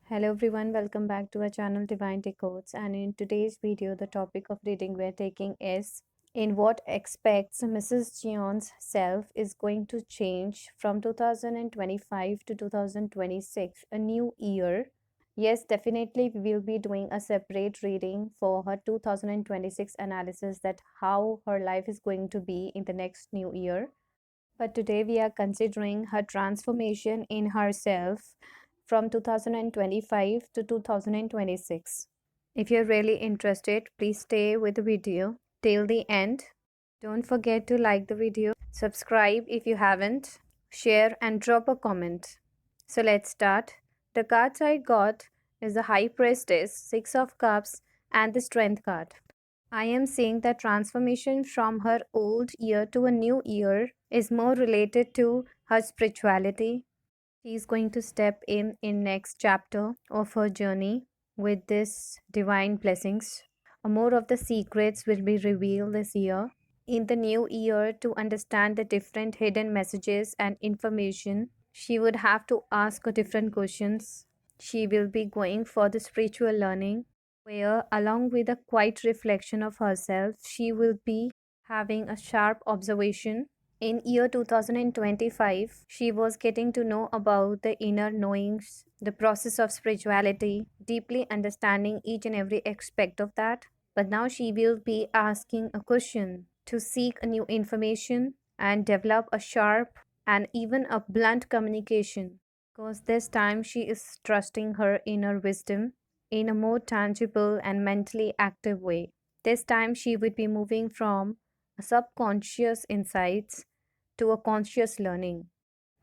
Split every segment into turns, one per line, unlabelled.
Hello everyone, welcome back to our channel Divine Decodes. And in today's video, the topic of reading we're taking is in what aspects Mrs.Jeon's self is going to change from 2025 to 2026, a new year. Yes, definitely we will be doing a separate reading for her 2026 analysis that how her life is going to be in the next new year. But today we are considering her transformation in herself from 2025 to 2026. If you're really interested, please stay with the video till the end. Don't forget to like the video, subscribe if you haven't, share and drop a comment. So let's start. The cards I got is the High Priestess, Six of Cups and the Strength card. I am seeing that transformation from her old year to a new year is more related to her spirituality. She is going to step in next chapter of her journey with this divine blessings. More of the secrets will be revealed this year. In the new year, to understand the different hidden messages and information, she would have to ask different questions. She will be going for the spiritual learning, where, along with a quiet reflection of herself, she will be having a sharp observation. In year 2025, she was getting to know about the inner knowings, the process of spirituality, deeply understanding each and every aspect of that. But now she will be asking a question to seek a new information and develop a sharp and even a blunt communication. Because this time she is trusting her inner wisdom in a more tangible and mentally active way. This time she would be moving from subconscious insights to a conscious learning.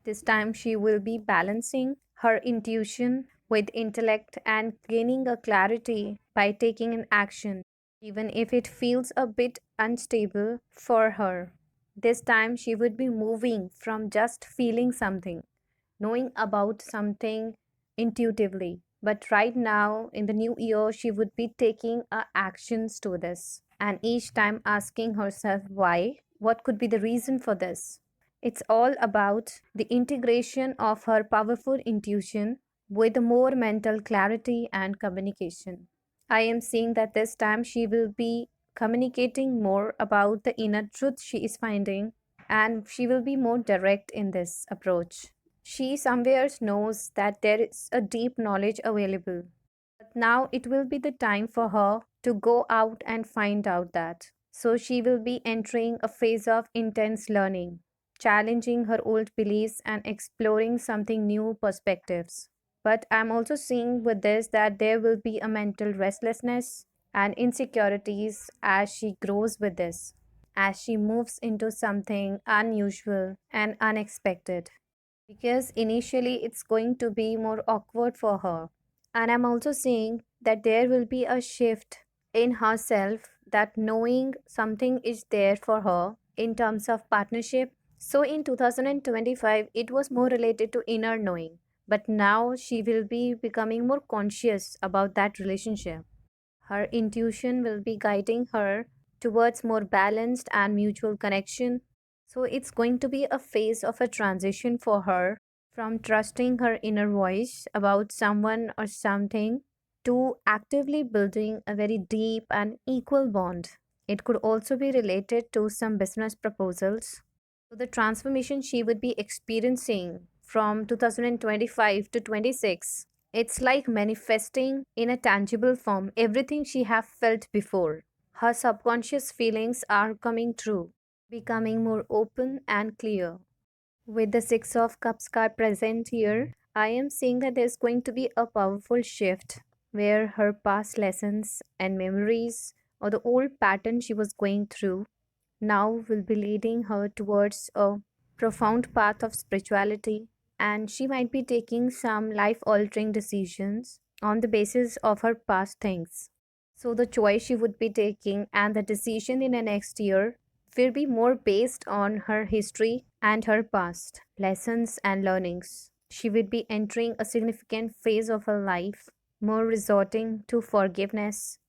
This time she will be balancing her intuition with intellect and gaining a clarity by taking an action, even if it feels a bit unstable for her. This time she would be moving from just feeling something, knowing about something intuitively. But right now, in the new year, she would be taking actions to this and each time asking herself why, what could be the reason for this. It's all about the integration of her powerful intuition with more mental clarity and communication. I am seeing that this time she will be communicating more about the inner truth she is finding, and she will be more direct in this approach. She somewhere knows that there is a deep knowledge available. But now it will be the time for her to go out and find out that. So she will be entering a phase of intense learning, challenging her old beliefs and exploring something new perspectives. But I'm also seeing with this that there will be a mental restlessness and insecurities as she grows with this, as she moves into something unusual and unexpected. Because initially it's going to be more awkward for her. And I'm also seeing that there will be a shift in herself, that knowing something is there for her in terms of partnership. So in 2025, it was more related to inner knowing. But now she will be becoming more conscious about that relationship. Her intuition will be guiding her towards more balanced and mutual connection. So it's going to be a phase of a transition for her from trusting her inner voice about someone or something to actively building a very deep and equal bond. It could also be related to some business proposals. So the transformation she would be experiencing from 2025 to 26, it's like manifesting in a tangible form everything she have felt before. Her subconscious feelings are coming true, becoming more open and clear. With the Six of Cups card present here, I am seeing that there's going to be a powerful shift where her past lessons and memories or the old pattern she was going through now will be leading her towards a profound path of spirituality, and she might be taking some life altering decisions on the basis of her past things. So, the choice she would be taking and the decision in the next year will be more based on her history and her past lessons and learnings. She would be entering a significant phase of her life, more resorting to forgiveness.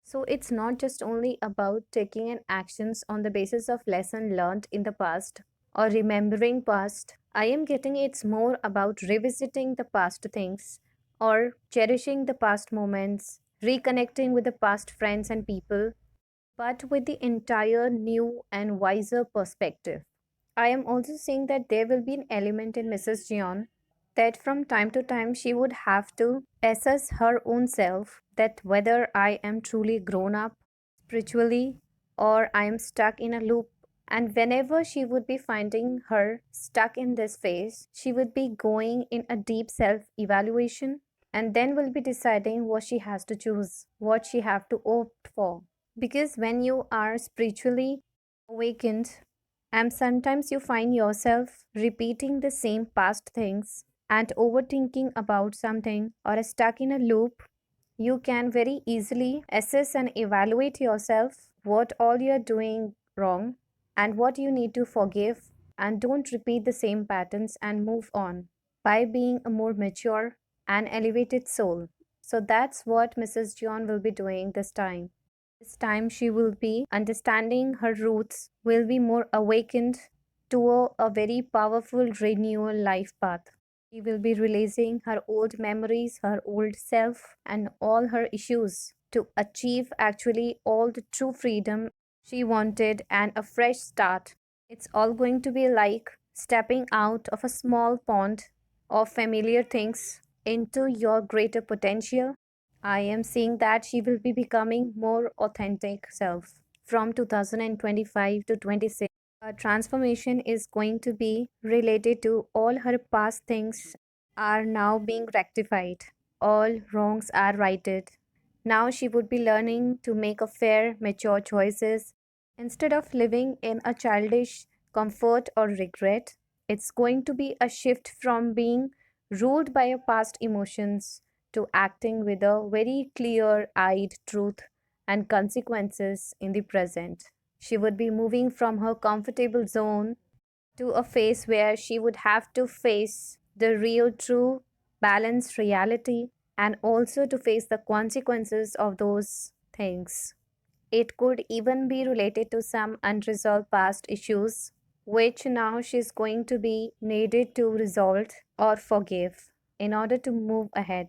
So it's not just only about taking an actions on the basis of lesson learned in the past or remembering past. I am getting it's more about revisiting the past things or cherishing the past moments, reconnecting with the past friends and people, but with the entire new and wiser perspective. I am also saying that there will be an element in Mrs. Jeon that from time to time she would have to assess her own self, that whether I am truly grown up spiritually or I am stuck in a loop. And whenever she would be finding her stuck in this phase, she would be going in a deep self evaluation and then will be deciding what she has to choose, what she have to opt for. Because when you are spiritually awakened, and sometimes you find yourself repeating the same past things and overthinking about something or stuck in a loop, you can very easily assess and evaluate yourself what all you're doing wrong and what you need to forgive, and don't repeat the same patterns and move on by being a more mature and elevated soul. So that's what Mrs. John will be doing this time. This time she will be understanding her roots, will be more awakened to a very powerful renewal life path. She will be releasing her old memories, her old self, and all her issues to achieve actually all the true freedom she wanted and a fresh start. It's all going to be like stepping out of a small pond of familiar things into your greater potential. I am seeing that she will be becoming more authentic self from 2025 to 26. Her transformation is going to be related to all her past things are now being rectified. All wrongs are righted. Now she would be learning to make a fair, mature choices instead of living in a childish comfort or regret. It's going to be a shift from being ruled by your past emotions to acting with a very clear eyed truth and consequences in the present. She would be moving from her comfortable zone to a phase where she would have to face the real, true, balanced reality and also to face the consequences of those things. It could even be related to some unresolved past issues, which now she's going to be needed to resolve or forgive in order to move ahead.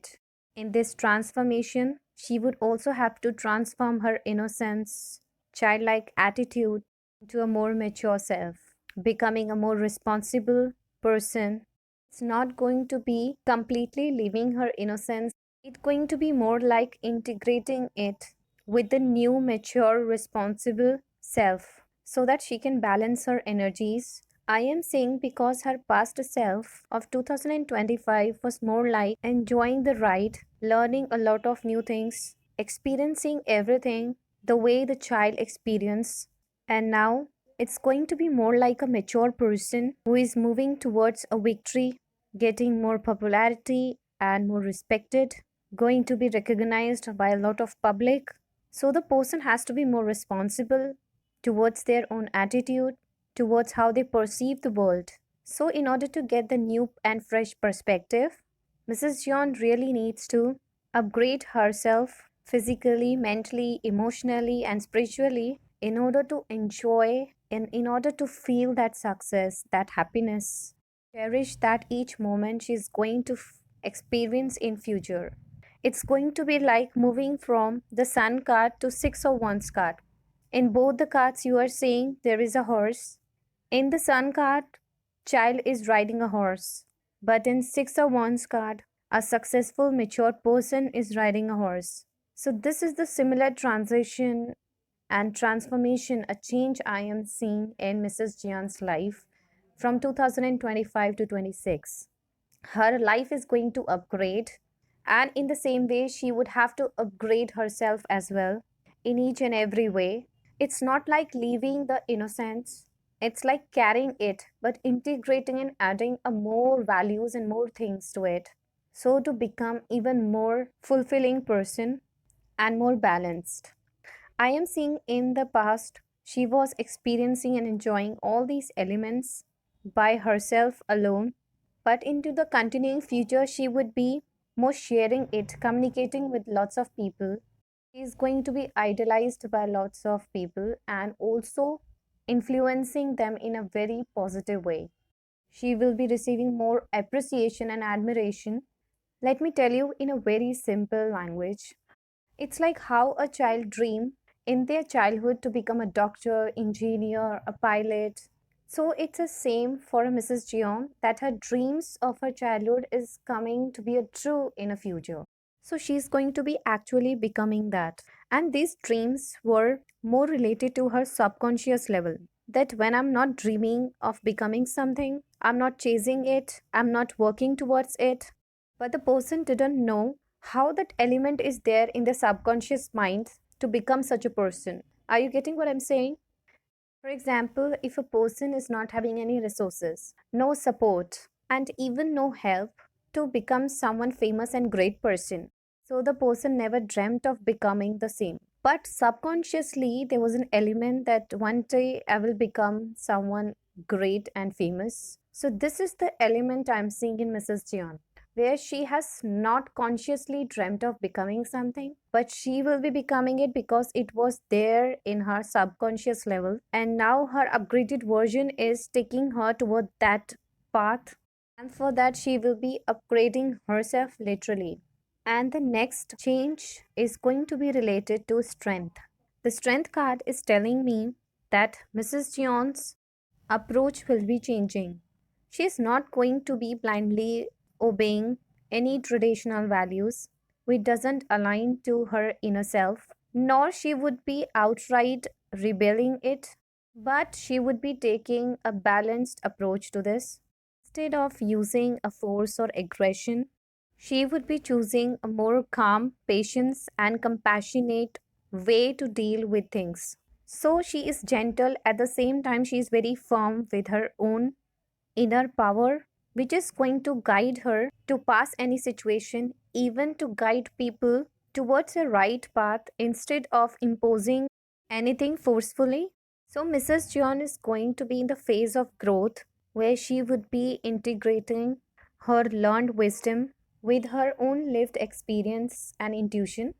In this transformation, she would also have to transform her innocence, childlike attitude into a more mature self, becoming a more responsible person. It's not going to be completely leaving her innocence. It's going to be more like integrating it with the new, mature, responsible self so that she can balance her energies. I am saying because her past self of 2025 was more like enjoying the ride, learning a lot of new things, experiencing everything the way the child experienced. And now it's going to be more like a mature person who is moving towards a victory, getting more popularity and more respected, going to be recognized by a lot of public. So the person has to be more responsible towards their own attitude, towards how they perceive the world. So in order to get the new and fresh perspective, Mrs. John really needs to upgrade herself physically, mentally, emotionally, and spiritually in order to enjoy and in order to feel that success, that happiness, cherish that each moment she's going to experience in future. It's going to be like moving from the sun card to 601's card. In both the cards, you are seeing there is a horse. In the sun card, child is riding a horse. But in 601's card, a successful, mature person is riding a horse. So this is the similar transition and transformation, a change I am seeing in Mrs. Jian's life from 2025 to 26. Her life is going to upgrade, and in the same way she would have to upgrade herself as well in each and every way. It's not like leaving the innocence, it's like carrying it but integrating and adding a more values and more things to it, so to become even more fulfilling person and more balanced. I am seeing in the past she was experiencing and enjoying all these elements by herself alone, but into the continuing future, she would be more sharing it, communicating with lots of people. She is going to be idolized by lots of people and also influencing them in a very positive way. She will be receiving more appreciation and admiration Let me tell you in a very simple language. It's like how a child dream in their childhood to become a doctor, engineer, a pilot. So it's the same for Mrs. Jeon that her dreams of her childhood is coming to be a true in a future. So she's going to be actually becoming that. And these dreams were more related to her subconscious level. That when I'm not dreaming of becoming something, I'm not chasing it, I'm not working towards it, but the person didn't know how that element is there in the subconscious mind to become such a person. Are you getting what I'm saying? For example, if a person is not having any resources, no support, and even no help to become someone famous and great person, so the person never dreamt of becoming the same. But subconsciously, there was an element that one day I will become someone great and famous. So, this is the element I'm seeing in Mrs. Jian, where she has not consciously dreamt of becoming something, but she will be becoming it because it was there in her subconscious level. And now her upgraded version is taking her toward that path. And for that, she will be upgrading herself literally. And the next change is going to be related to strength. The strength card is telling me that Mrs. Jeon's approach will be changing. She is not going to be blindly obeying any traditional values which doesn't align to her inner self, nor she would be outright rebelling it, but she would be taking a balanced approach to this. Instead of using a force or aggression, she would be choosing a more calm, patience, and compassionate way to deal with things. So she is gentle, at the same time, she is very firm with her own inner power, which is going to guide her to pass any situation, even to guide people towards a right path instead of imposing anything forcefully. So, Mrs. John is going to be in the phase of growth where she would be integrating her learned wisdom with her own lived experience and intuition.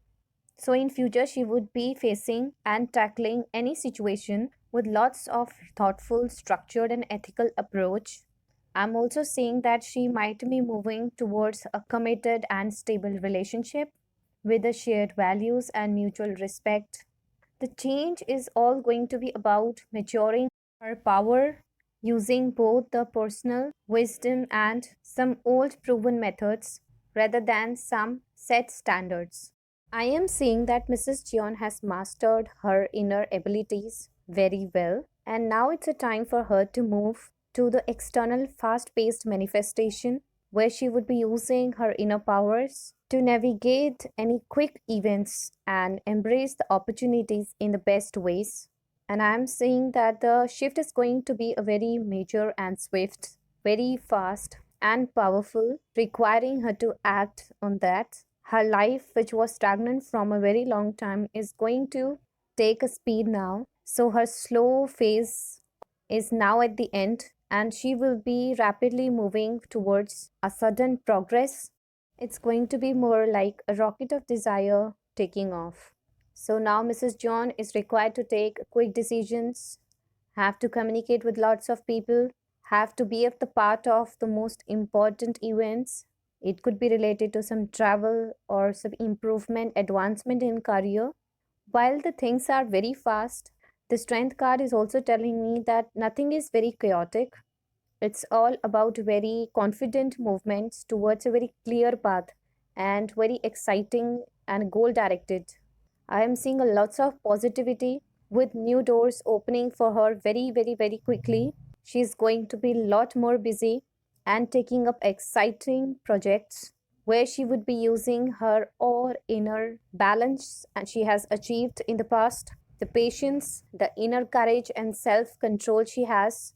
So in future she would be facing and tackling any situation with lots of thoughtful, structured and ethical approach. I'm also seeing that she might be moving towards a committed and stable relationship with the shared values and mutual respect. The change is all going to be about maturing her power, using both the personal wisdom and some old proven methods rather than some set standards. I am seeing that Mrs. Jeon has mastered her inner abilities very well, and now it's a time for her to move to the external fast paced manifestation where she would be using her inner powers to navigate any quick events and embrace the opportunities in the best ways. And I'm seeing that the shift is going to be a very major and swift, very fast and powerful, requiring her to act on that. Her life, which was stagnant from a very long time, is going to take a speed now. So her slow phase is now at the end, and she will be rapidly moving towards a sudden progress. It's going to be more like a rocket of desire taking off. So now Mrs. John is required to take quick decisions, have to communicate with lots of people, have to be at the part of the most important events. It could be related to some travel or some improvement, advancement in career. While the things are very fast, the strength card is also telling me that nothing is very chaotic. It's all about very confident movements towards a very clear path and very exciting and goal directed. I am seeing a lots of positivity with new doors opening for her very, very, very quickly. She's going to be a lot more busy and taking up exciting projects where she would be using her all inner balance and she has achieved in the past, the patience, the inner courage and self control she has.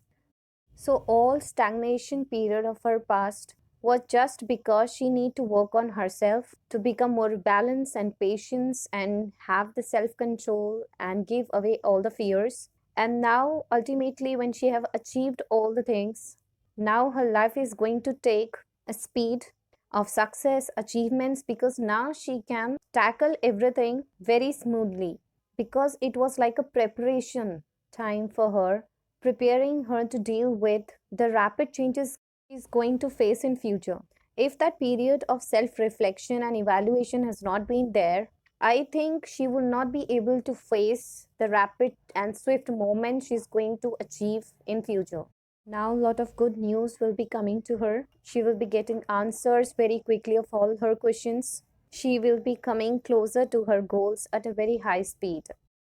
So all stagnation period of her past was just because she need to work on herself to become more balanced and patience and have the self control and give away all the fears. And now ultimately when she have achieved all the things, now her life is going to take a speed of success achievements because now she can tackle everything very smoothly because it was like a preparation time for her, preparing her to deal with the rapid changes she's going to face in future. If that period of self reflection and evaluation has not been there, I think she will not be able to face the rapid and swift moment she's going to achieve in future. Now, a lot of good news will be coming to her. She will be getting answers very quickly of all her questions. She will be coming closer to her goals at a very high speed.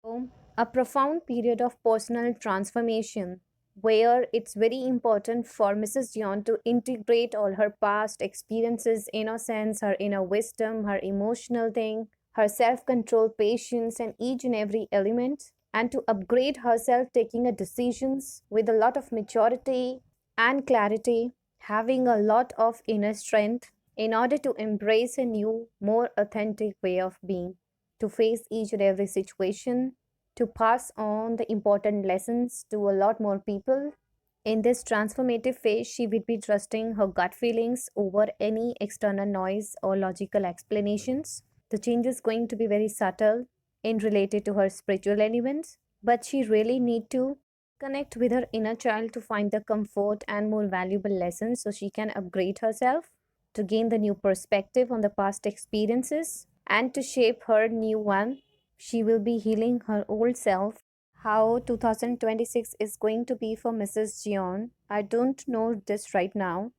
So, a profound period of personal transformation where it's very important for Mrs. Jeon to integrate all her past experiences, innocence, her inner wisdom, her emotional thing, her self control, patience, and each and every element, and to upgrade herself, taking a decisions with a lot of maturity and clarity, having a lot of inner strength in order to embrace a new, more authentic way of being, to face each and every situation, to pass on the important lessons to a lot more people. In this transformative phase, she will be trusting her gut feelings over any external noise or logical explanations. The change is going to be very subtle in related to her spiritual elements, but she really need to connect with her inner child to find the comfort and more valuable lessons so she can upgrade herself, to gain the new perspective on the past experiences and to shape her new one. She will be healing her old self. How 2026 is going to be for Mrs. Jeon, I don't know this right now.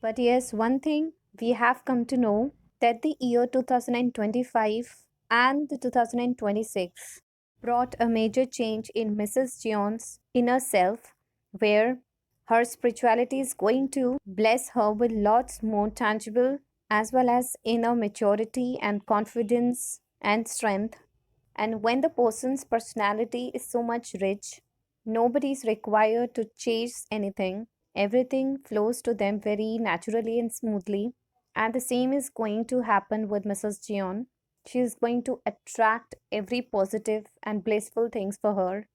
But yes, one thing we have come to know, that the year 2025 and the 2026 brought a major change in Mrs. Jeon's inner self, where her spirituality is going to bless her with lots more tangible as well as inner maturity and confidence and strength. And when the person's personality is so much rich, nobody is required to chase anything. Everything flows to them very naturally and smoothly. And the same is going to happen with Mrs. Jeon. She is going to attract every positive and blissful things for her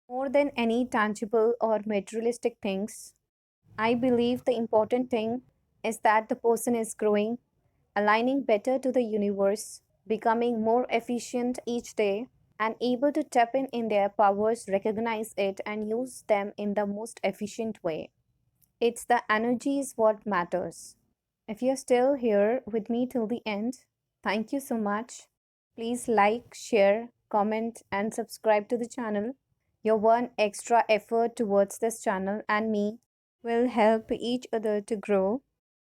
more than any tangible or materialistic things. I believe the important thing is that the person is growing, aligning better to the universe, becoming more efficient each day, and able to tap in their powers, recognize it, and use them in the most efficient way. It's the energy is what matters. If you're still here with me till the end, thank you so much. Please like, share, comment, and subscribe to the channel. Your one extra effort towards this channel and me will help each other to grow.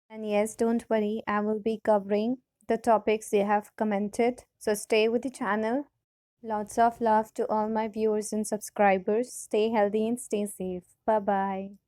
And yes, don't worry, I will be covering the topics they have commented. So stay with the channel. Lots of love to all my viewers and subscribers. Stay healthy and stay safe. Bye bye.